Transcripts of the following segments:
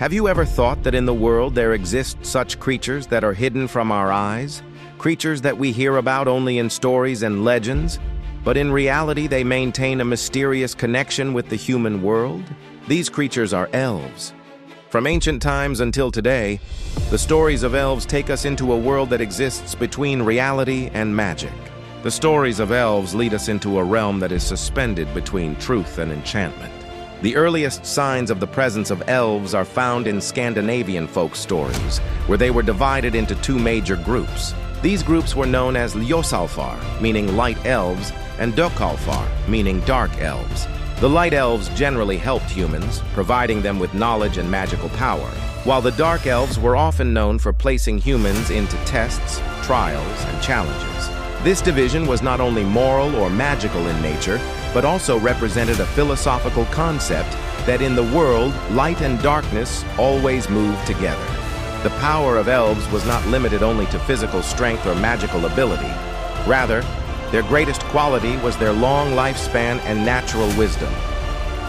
Have you ever thought that in the world there exist such creatures that are hidden from our eyes? Creatures that we hear about only in stories and legends? But in reality, they maintain a mysterious connection with the human world? These creatures are elves. From ancient times until today, the stories of elves take us into a world that exists between reality and magic. The stories of elves lead us into a realm that is suspended between truth and enchantment. The earliest signs of the presence of elves are found in Scandinavian folk stories, where they were divided into two major groups. These groups were known as Ljósálfar, meaning light elves, and Dökkálfar, meaning dark elves. The light elves generally helped humans, providing them with knowledge and magical power, while the dark elves were often known for placing humans into tests, trials, and challenges. This division was not only moral or magical in nature, but also represented a philosophical concept that in the world, light and darkness always move together. The power of elves was not limited only to physical strength or magical ability. Rather, their greatest quality was their long lifespan and natural wisdom.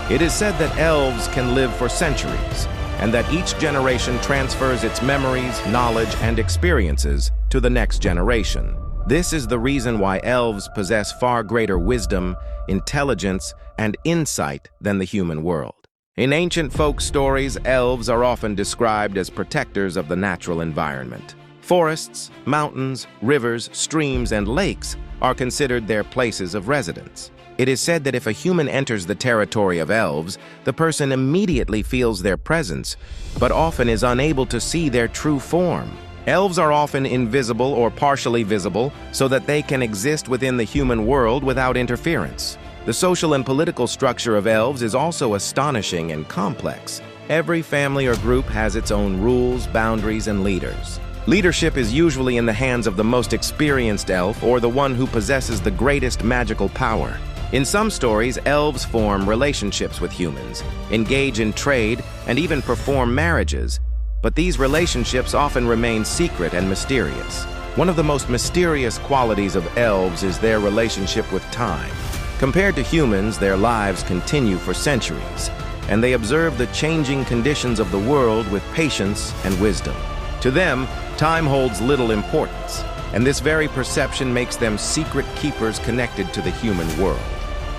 It is said that elves can live for centuries, and that each generation transfers its memories, knowledge, and experiences to the next generation. This is the reason why elves possess far greater wisdom, intelligence, and insight than the human world. In ancient folk stories, elves are often described as protectors of the natural environment. Forests, mountains, rivers, streams, and lakes are considered their places of residence. It is said that if a human enters the territory of elves, the person immediately feels their presence, but often is unable to see their true form. Elves are often invisible or partially visible so that they can exist within the human world without interference. The social and political structure of elves is also astonishing and complex. Every family or group has its own rules, boundaries, and leaders. Leadership is usually in the hands of the most experienced elf or the one who possesses the greatest magical power. In some stories, elves form relationships with humans, engage in trade, and even perform marriages. But these relationships often remain secret and mysterious. One of the most mysterious qualities of elves is their relationship with time. Compared to humans, their lives continue for centuries, and they observe the changing conditions of the world with patience and wisdom. To them, time holds little importance, and this very perception makes them secret keepers connected to the human world.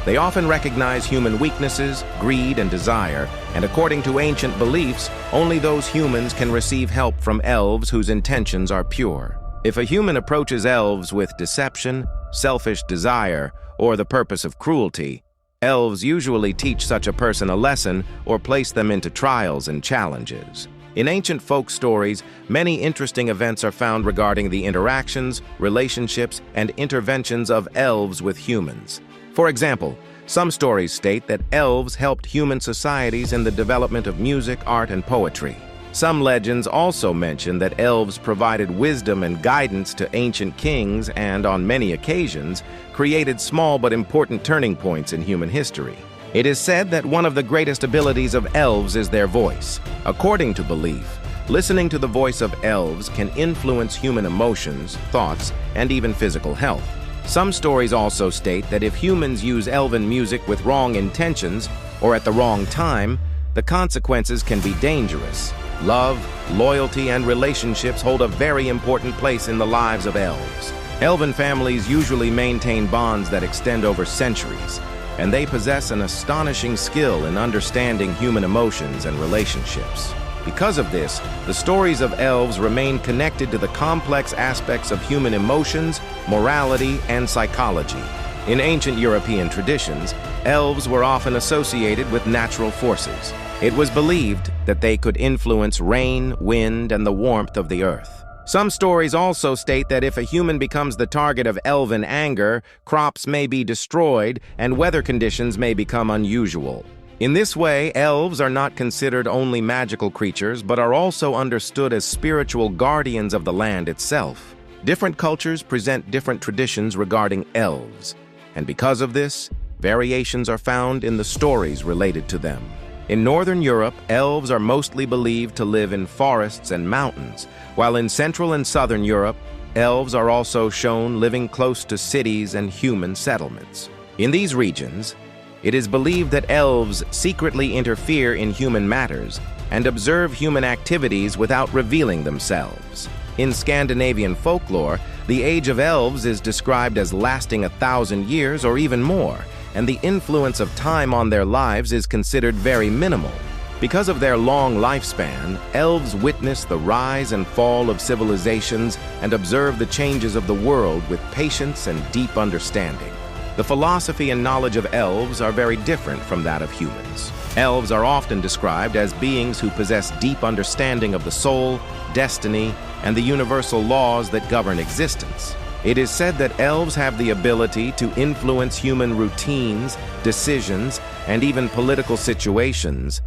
They often recognize human weaknesses, greed, and desire, and according to ancient beliefs, only those humans can receive help from elves whose intentions are pure. If a human approaches elves with deception, selfish desire, or the purpose of cruelty, elves usually teach such a person a lesson or place them into trials and challenges. In ancient folk stories, many interesting events are found regarding the interactions, relationships, and interventions of elves with humans. For example, some stories state that elves helped human societies in the development of music, art, and poetry. Some legends also mention that elves provided wisdom and guidance to ancient kings and, on many occasions, created small but important turning points in human history. It is said that one of the greatest abilities of elves is their voice. According to belief, listening to the voice of elves can influence human emotions, thoughts, and even physical health. Some stories also state that if humans use elven music with wrong intentions or at the wrong time, the consequences can be dangerous. Love, loyalty, and relationships hold a very important place in the lives of elves. Elven families usually maintain bonds that extend over centuries, and they possess an astonishing skill in understanding human emotions and relationships. Because of this, the stories of elves remain connected to the complex aspects of human emotions, morality, and psychology. In ancient European traditions, elves were often associated with natural forces. It was believed that they could influence rain, wind, and the warmth of the earth. Some stories also state that if a human becomes the target of elven anger, crops may be destroyed and weather conditions may become unusual. In this way, elves are not considered only magical creatures, but are also understood as spiritual guardians of the land itself. Different cultures present different traditions regarding elves, and because of this, variations are found in the stories related to them. In Northern Europe, elves are mostly believed to live in forests and mountains, while in Central and Southern Europe, elves are also shown living close to cities and human settlements. In these regions, it is believed that elves secretly interfere in human matters and observe human activities without revealing themselves. In Scandinavian folklore, the age of elves is described as lasting 1,000 years or even more, and the influence of time on their lives is considered very minimal. Because of their long lifespan, elves witness the rise and fall of civilizations and observe the changes of the world with patience and deep understanding. The philosophy and knowledge of elves are very different from that of humans. Elves are often described as beings who possess deep understanding of the soul, destiny, and the universal laws that govern existence. It is said that elves have the ability to influence human routines, decisions, and even political situations,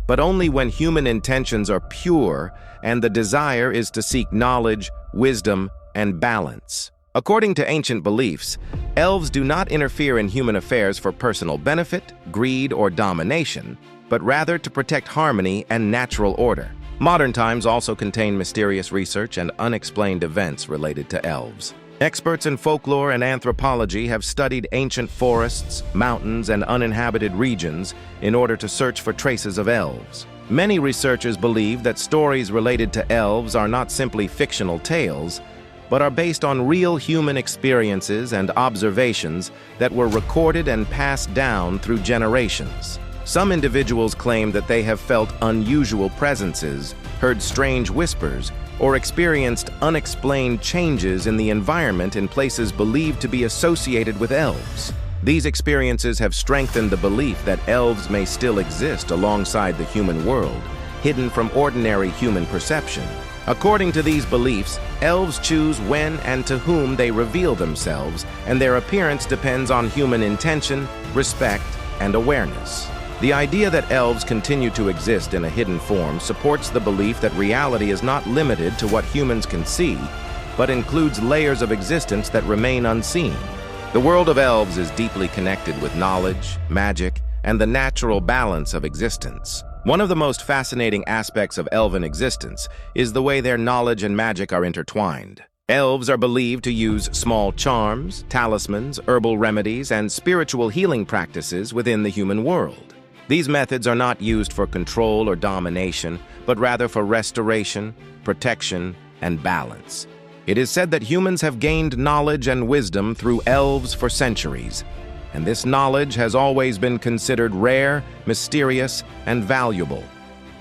but only when human intentions are pure and the desire is to seek knowledge, wisdom, and balance. According to ancient beliefs, elves do not interfere in human affairs for personal benefit, greed, or domination, but rather to protect harmony and natural order. Modern times also contain mysterious research and unexplained events related to elves. Experts in folklore and anthropology have studied ancient forests, mountains, and uninhabited regions in order to search for traces of elves. Many researchers believe that stories related to elves are not simply fictional tales, but are based on real human experiences and observations that were recorded and passed down through generations. Some individuals claim that they have felt unusual presences, heard strange whispers, or experienced unexplained changes in the environment in places believed to be associated with elves. These experiences have strengthened the belief that elves may still exist alongside the human world, hidden from ordinary human perception. According to these beliefs, elves choose when and to whom they reveal themselves, and their appearance depends on human intention, respect, and awareness. The idea that elves continue to exist in a hidden form supports the belief that reality is not limited to what humans can see, but includes layers of existence that remain unseen. The world of elves is deeply connected with knowledge, magic, and the natural balance of existence. One of the most fascinating aspects of elven existence is the way their knowledge and magic are intertwined. Elves are believed to use small charms, talismans, herbal remedies, and spiritual healing practices within the human world. These methods are not used for control or domination, but rather for restoration, protection, and balance. It is said that humans have gained knowledge and wisdom through elves for centuries, and this knowledge has always been considered rare, mysterious, and valuable.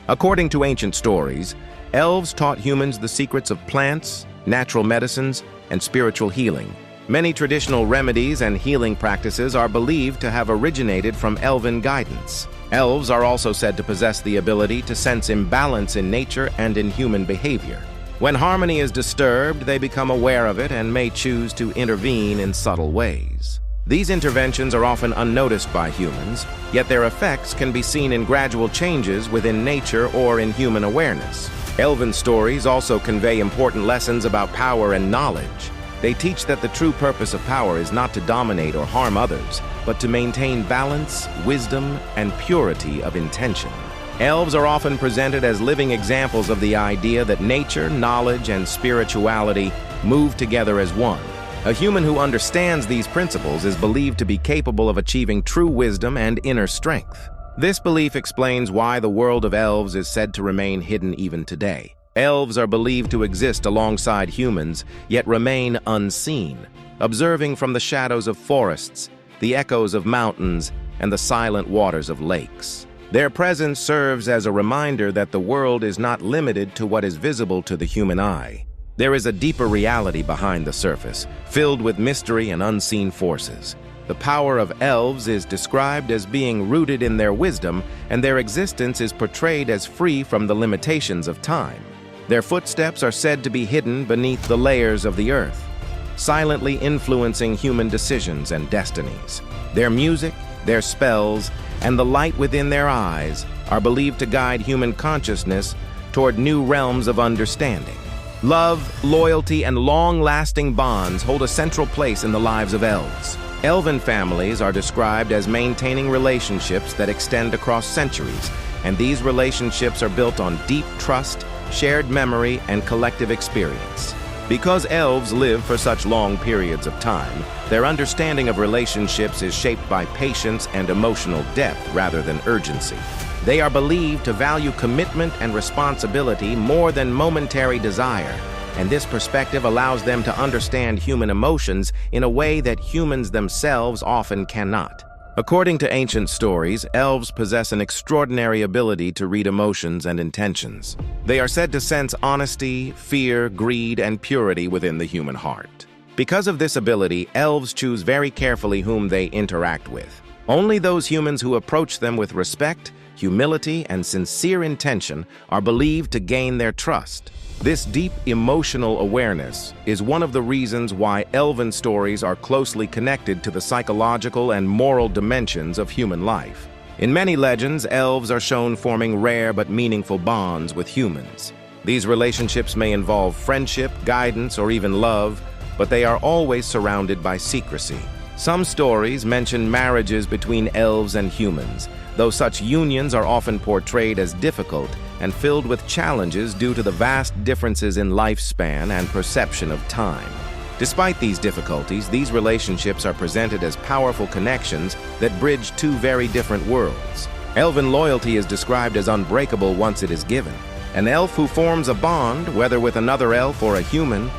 According to ancient stories, elves taught humans the secrets of plants, natural medicines, and spiritual healing. Many traditional remedies and healing practices are believed to have originated from elven guidance. Elves are also said to possess the ability to sense imbalance in nature and in human behavior. When harmony is disturbed, they become aware of it and may choose to intervene in subtle ways. These interventions are often unnoticed by humans, yet their effects can be seen in gradual changes within nature or in human awareness. Elven stories also convey important lessons about power and knowledge. They teach that the true purpose of power is not to dominate or harm others, but to maintain balance, wisdom, and purity of intention. Elves are often presented as living examples of the idea that nature, knowledge, and spirituality move together as one. A human who understands these principles is believed to be capable of achieving true wisdom and inner strength. This belief explains why the world of elves is said to remain hidden even today. Elves are believed to exist alongside humans, yet remain unseen, observing from the shadows of forests, the echoes of mountains, and the silent waters of lakes. Their presence serves as a reminder that the world is not limited to what is visible to the human eye. There is a deeper reality behind the surface, filled with mystery and unseen forces. The power of elves is described as being rooted in their wisdom, and their existence is portrayed as free from the limitations of time. Their footsteps are said to be hidden beneath the layers of the earth, silently influencing human decisions and destinies. Their music, their spells, and the light within their eyes are believed to guide human consciousness toward new realms of understanding. Love, loyalty, and long-lasting bonds hold a central place in the lives of elves. Elven families are described as maintaining relationships that extend across centuries, and these relationships are built on deep trust, shared memory, and collective experience. Because elves live for such long periods of time, their understanding of relationships is shaped by patience and emotional depth rather than urgency. They are believed to value commitment and responsibility more than momentary desire, and this perspective allows them to understand human emotions in a way that humans themselves often cannot. According to ancient stories, elves possess an extraordinary ability to read emotions and intentions. They are said to sense honesty, fear, greed, and purity within the human heart. Because of this ability, elves choose very carefully whom they interact with. Only those humans who approach them with respect, humility, and sincere intention are believed to gain their trust. This deep emotional awareness is one of the reasons why elven stories are closely connected to the psychological and moral dimensions of human life. In many legends, elves are shown forming rare but meaningful bonds with humans. These relationships may involve friendship, guidance, or even love, but they are always surrounded by secrecy. Some stories mention marriages between elves and humans, though such unions are often portrayed as difficult and filled with challenges due to the vast differences in lifespan and perception of time. Despite these difficulties, these relationships are presented as powerful connections that bridge two very different worlds. Elven loyalty is described as unbreakable once it is given. An elf who forms a bond, whether with another elf or a human,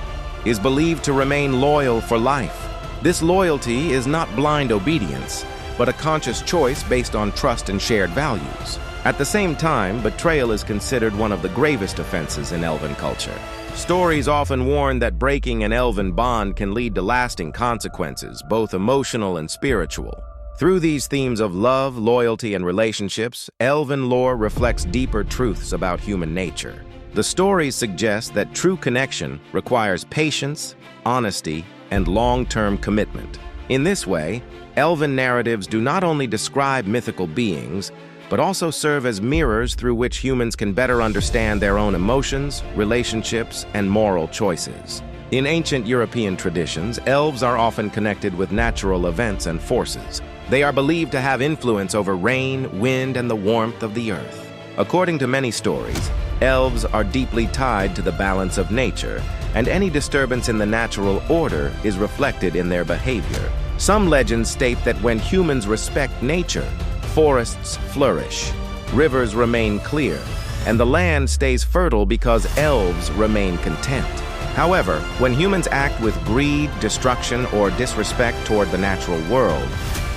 is believed to remain loyal for life. This loyalty is not blind obedience, but a conscious choice based on trust and shared values. At the same time, betrayal is considered one of the gravest offenses in elven culture. Stories often warn that breaking an elven bond can lead to lasting consequences, both emotional and spiritual. Through these themes of love, loyalty, and relationships, elven lore reflects deeper truths about human nature. The stories suggest that true connection requires patience, honesty, and long-term commitment. In this way, elven narratives do not only describe mythical beings, but also serve as mirrors through which humans can better understand their own emotions, relationships, and moral choices. In ancient European traditions, elves are often connected with natural events and forces. They are believed to have influence over rain, wind, and the warmth of the earth. According to many stories, elves are deeply tied to the balance of nature, and any disturbance in the natural order is reflected in their behavior. Some legends state that when humans respect nature, forests flourish, rivers remain clear, and the land stays fertile because elves remain content. However, when humans act with greed, destruction, or disrespect toward the natural world,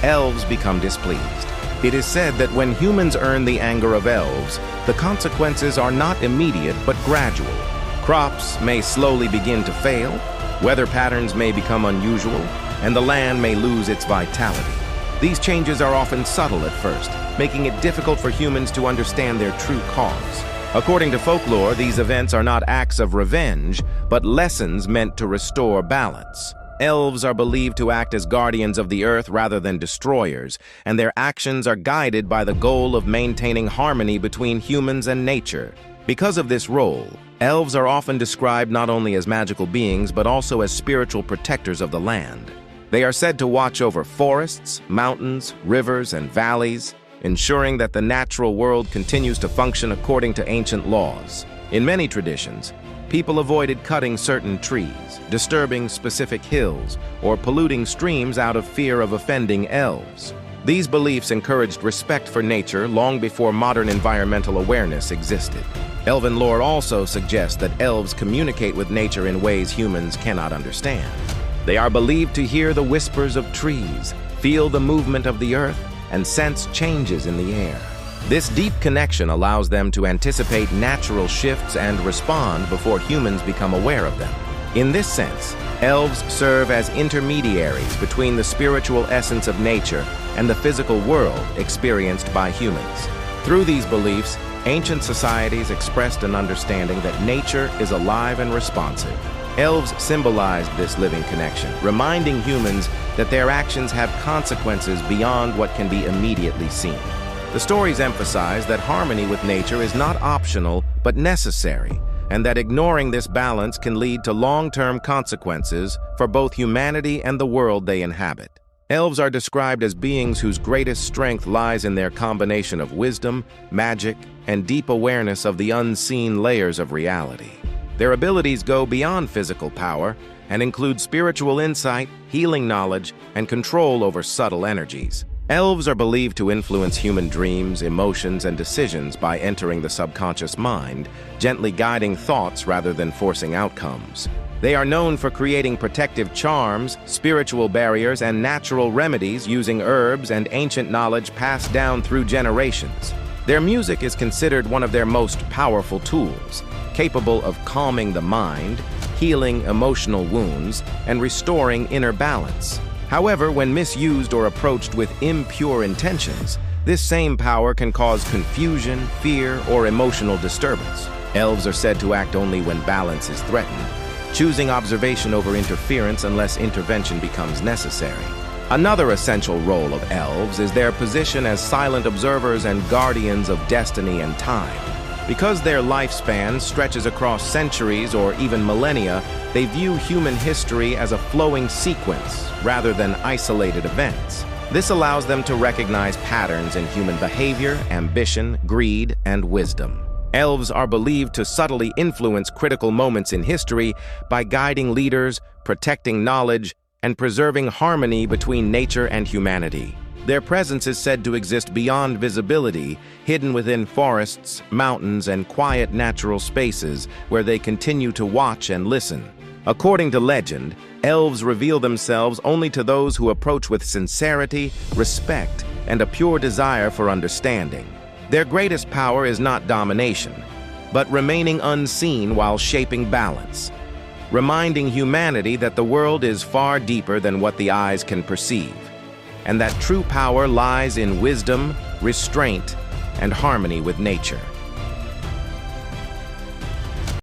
elves become displeased. It is said that when humans earn the anger of elves, the consequences are not immediate but gradual. Crops may slowly begin to fail, weather patterns may become unusual, and the land may lose its vitality. These changes are often subtle at first, making it difficult for humans to understand their true cause. According to folklore, these events are not acts of revenge, but lessons meant to restore balance. Elves are believed to act as guardians of the earth rather than destroyers, and their actions are guided by the goal of maintaining harmony between humans and nature. Because of this role, elves are often described not only as magical beings, but also as spiritual protectors of the land. They are said to watch over forests, mountains, rivers, and valleys, ensuring that the natural world continues to function according to ancient laws. In many traditions, people avoided cutting certain trees, disturbing specific hills, or polluting streams out of fear of offending elves. These beliefs encouraged respect for nature long before modern environmental awareness existed. Elven lore also suggests that elves communicate with nature in ways humans cannot understand. They are believed to hear the whispers of trees, feel the movement of the earth, and sense changes in the air. This deep connection allows them to anticipate natural shifts and respond before humans become aware of them. In this sense, elves serve as intermediaries between the spiritual essence of nature and the physical world experienced by humans. Through these beliefs, ancient societies expressed an understanding that nature is alive and responsive. Elves symbolized this living connection, reminding humans that their actions have consequences beyond what can be immediately seen. The stories emphasize that harmony with nature is not optional but necessary, and that ignoring this balance can lead to long-term consequences for both humanity and the world they inhabit. Elves are described as beings whose greatest strength lies in their combination of wisdom, magic, and deep awareness of the unseen layers of reality. Their abilities go beyond physical power and include spiritual insight, healing knowledge, and control over subtle energies. Elves are believed to influence human dreams, emotions, and decisions by entering the subconscious mind, gently guiding thoughts rather than forcing outcomes. They are known for creating protective charms, spiritual barriers, and natural remedies using herbs and ancient knowledge passed down through generations. Their music is considered one of their most powerful tools, capable of calming the mind, healing emotional wounds, and restoring inner balance. However, when misused or approached with impure intentions, this same power can cause confusion, fear, or emotional disturbance. Elves are said to act only when balance is threatened, choosing observation over interference unless intervention becomes necessary. Another essential role of elves is their position as silent observers and guardians of destiny and time. Because their lifespan stretches across centuries or even millennia, they view human history as a flowing sequence rather than isolated events. This allows them to recognize patterns in human behavior, ambition, greed, and wisdom. Elves are believed to subtly influence critical moments in history by guiding leaders, protecting knowledge, and preserving harmony between nature and humanity. Their presence is said to exist beyond visibility, hidden within forests, mountains, and quiet natural spaces where they continue to watch and listen. According to legend, elves reveal themselves only to those who approach with sincerity, respect, and a pure desire for understanding. Their greatest power is not domination, but remaining unseen while shaping balance, reminding humanity that the world is far deeper than what the eyes can perceive, and that true power lies in wisdom, restraint, and harmony with nature.